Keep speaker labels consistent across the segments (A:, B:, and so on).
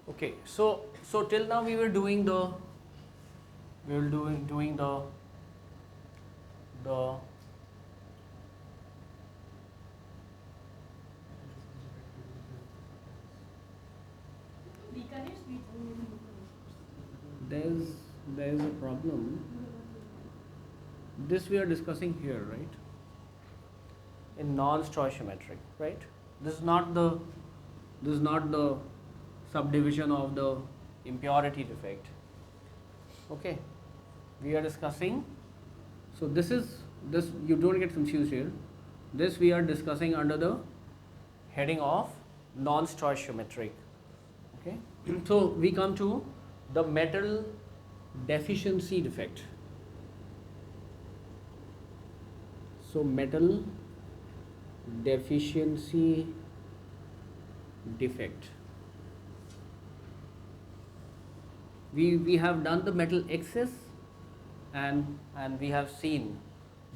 A: Okay, so till now we were doing the doing the there's a problem. This we are discussing here, right? In non-stoichiometric, right? This is not the subdivision of the impurity defect. Okay, we are discussing. So this you don't get confused here. This we are discussing under the heading of non-stoichiometric. Okay, so we come to the metal deficiency defect. So metal deficiency defect. We have done the metal excess, and we have seen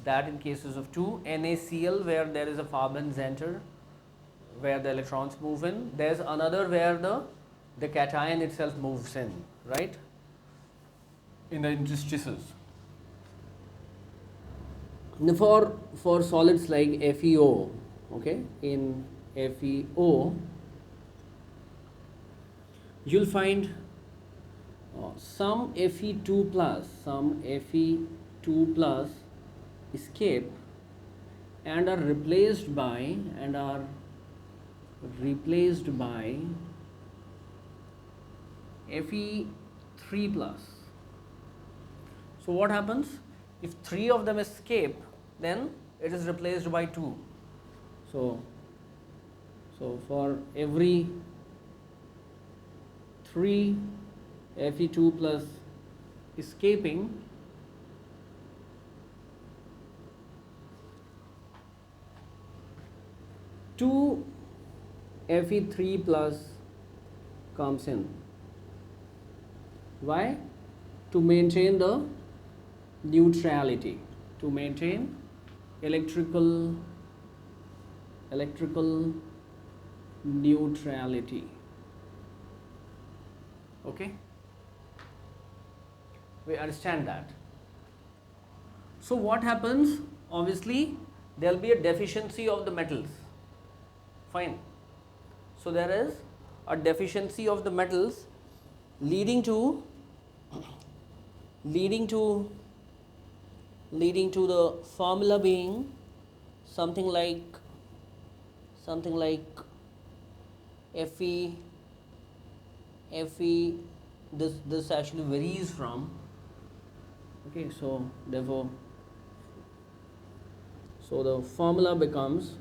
A: that in cases of 2 NaCl, where there is a carbon center where the electrons move in, there's another where the cation itself moves in, right, in the interstices. For solids like FeO, okay, in FeO you'll find some Fe2 plus escape and are replaced by Fe3 plus. So what happens if 3 of them escape? Then it is replaced by 2. So for every 3 Fe2 plus escaping, two Fe3 plus comes in. Why? To maintain the neutrality, to maintain electrical neutrality. Okay, we understand that. So what happens? Obviously there will be a deficiency of the metals. Fine. So there is a deficiency of the metals, leading to the formula being something like Fe. This actually varies from. Okay, so therefore, so the formula becomes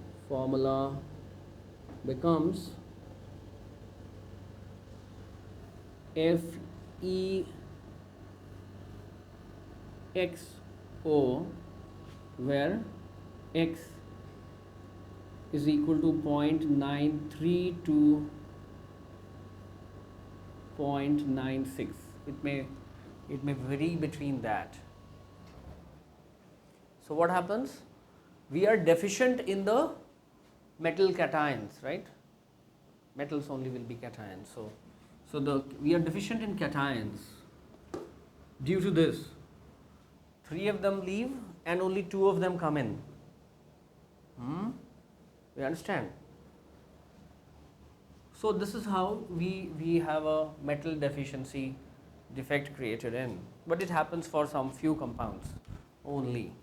A: FeXO, where X is equal to 0.93 to 0.96. It may vary between that. So what happens? We are deficient in the metal cations, right? Metals only will be cations. So we are deficient in cations. Due to this, 3 of them leave and only 2 of them come in. We understand? So this is how we have a metal deficiency defect created in, but it happens for some few compounds only.